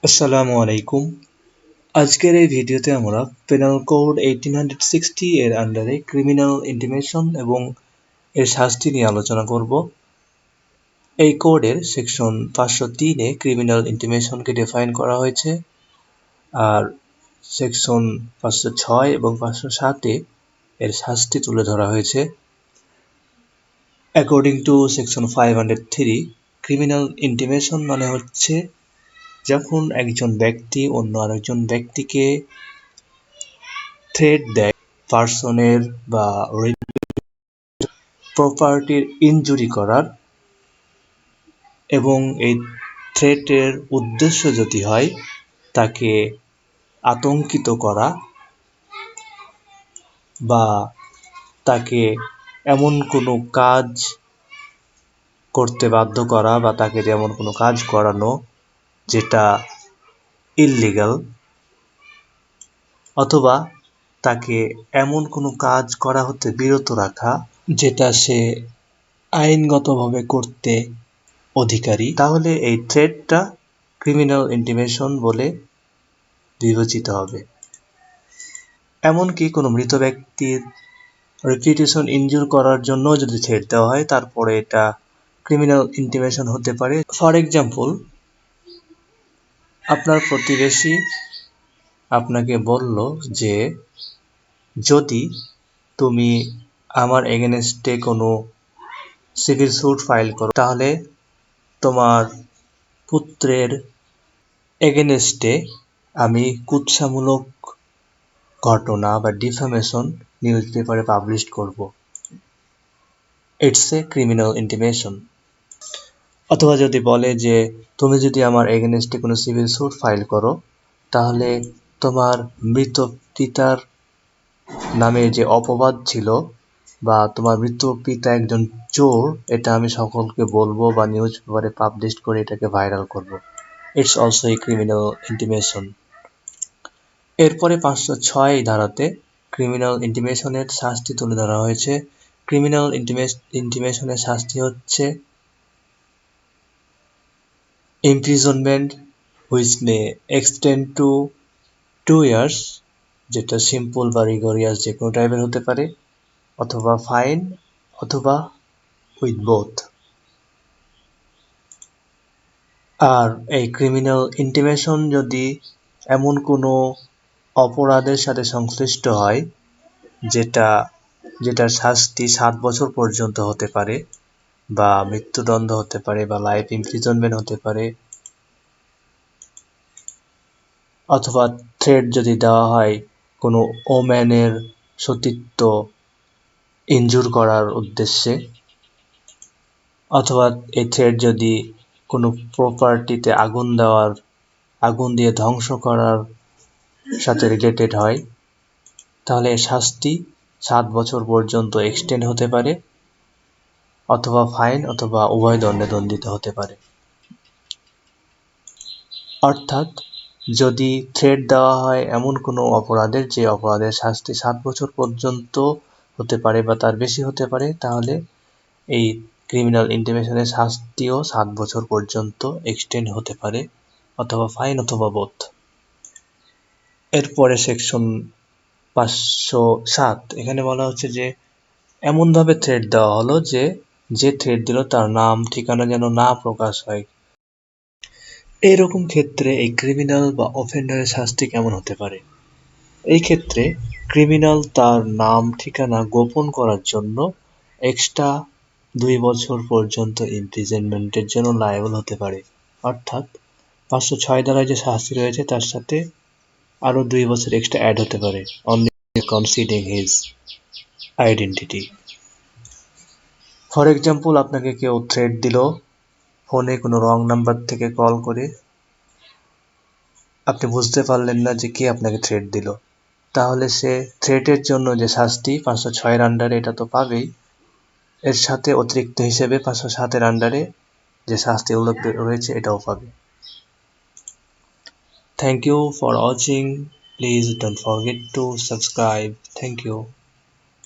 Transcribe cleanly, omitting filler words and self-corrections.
আসসালামু আলাইকুম। আজকের এই ভিডিওতে আমরা পেনাল কোড 1860 এর আন্ডারে ক্রিমিনাল ইন্টিমেশন এবং এর শাস্তি নিয়ে আলোচনা করব। এই কোডের সেকশন 503 এ ক্রিমিনাল ইন্টিমেশনকে ডিফাইন করা হয়েছে, আর সেকশন 506 এবং 507 এ এর শাস্তি তুলে ধরা হয়েছে। According to section 503, criminal intimation মানে হচ্ছে যখন একজন ব্যক্তি অন্য আরেকজন ব্যক্তিকে থ্রেট দেয় পার্সনের বা প্রপার্টির ইনজুরি করার, এবং এই থ্রেটের উদ্দেশ্য যদি হয় তাকে আতঙ্কিত করা বা তাকে এমন কোনো কাজ করতে বাধ্য করা বা তাকে এমন কোনো কাজ করানো যেটা ইললিগাল, অথবা তাকে এমন কোনো কাজ করা হতে বিরত রাখা যেটা সে আইনগতভাবে করতে অধিকারী, তাহলে এই থ্রেটটা ক্রিমিনাল ইন্টিমেশন বলে বিবেচিত হবে। এমনকি কোনো মৃত ব্যক্তির রেপুটেশন ইনজুর করার জন্য যদি থ্রেট দেওয়া হয় তারপরে এটা ক্রিমিনাল ইন্টিমেশন হতে পারে। ফর এক্সাম্পল, আপনার প্রতিবেশী আপনাকে বলল যে যদি তুমি আমার এগেনস্টে কোনো সিভিল স্যুট ফাইল করো তাহলে তোমার পুত্রের এগেনস্টে আমি কুৎসামূলক ঘটনা বা ডিফামেশন নিউজ পেপারে পাবলিশ করব। It's a criminal intimation. অথবা যদি বলে যে তুমি যদি আমার এগেনস্টে কোনো সিভিল স্যুট ফাইল করো তাহলে তোমার মৃত পিতার নামে যে অপবাদ ছিল বা তোমার মৃত পিতা একজন চোর, এটা আমি সকলকে বলবো বা নিউজ পেপারে পাবলিশ করে এটাকে ভাইরাল করব। It's also a criminal intimation. এরপরে 506 ধারাতে ক্রিমিনাল ইন্টিমেশনের শাস্তি তুলে ধরা হয়েছে। ক্রিমিনাল ইন্টিমেশনের শাস্তি হচ্ছে imprisonment which may extend to 2 years, যেটা সিম্পল বা রিগোরিয়াস যে কোনো টাইপের হতে পারে, অথবা ফাইন, অথবা উইথ বোথ। আর এই ক্রিমিনাল ইন্টিমেশন যদি এমন কোনো অপরাধের সাথে সংশ্লিষ্ট হয় যেটার শাস্তি 7 বছর পর্যন্ত হতে পারে বা মৃত্যুদণ্ড হতে পারে বা লাইফ ইমপ্রিজনমেন্ট হতে পারে, অথবা থ্রেট যদি দেওয়া হয় কোনো ওম্যানের সতীত্ব ইনজুর করার উদ্দেশ্যে, অথবা এই থ্রেট যদি কোনো প্রপার্টিতে আগুন দিয়ে ধ্বংস করার সাথে রিলেটেড হয়, তাহলে এর শাস্তি 7 বছর পর্যন্ত এক্সটেন্ড হতে পারে, অথবা ফাইন অথবা উভয় দণ্ডে দণ্ডিত হতে পারে। অর্থাৎ যদি থ্রেট দেওয়া হয় এমন কোনো অপরাধের যে অপরাধের শাস্তি 7 বছর পর্যন্ত হতে পারে বা তার বেশি হতে পারে, তাহলে এই ক্রিমিনাল ইন্টিমেশনের শাস্তিও 7 বছর পর্যন্ত এক্সটেন্ড হতে পারে, অথবা ফাইন অথবা বোথ। এরপরে সেকশন 507, এখানে বলা হচ্ছে যে এমনভাবে থ্রেট দেওয়া হলো যে থ্রেট দিল তার নাম ঠিকানা যেন না প্রকাশ হয়। এইরকম ক্ষেত্রে এই ক্রিমিনাল বা অফেন্ডারের শাস্তি কেমন হতে পারে? এই ক্ষেত্রে ক্রিমিনাল তার নাম ঠিকানা গোপন করার জন্য এক্সট্রা 2 বছর পর্যন্ত ইমপ্রিজনমেন্টের জন্য লায়াবল হতে পারে। অর্থাৎ 506 ধারায় যে শাস্তি রয়েছে তার সাথে আরো 2 বছর এক্সট্রা অ্যাড হতে পারে, only considering his identity. For example, আপনাকে কেউ থ্রেট দিল ফোনে কোনো রং নাম্বার থেকে কল করে, আপনি বুঝতে পারলেন না যে কে আপনাকে থ্রেট দিল, তাহলে সে থ্রেটের জন্য যে শাস্তি 506 আন্ডারে এটা তো পাবেই, এর সাথে অতিরিক্ত হিসেবে 507 আন্ডারে যে শাস্তি উল্লেখ রয়েছে এটাও পাবে। Thank you for watching. Please don't forget to subscribe. Thank you.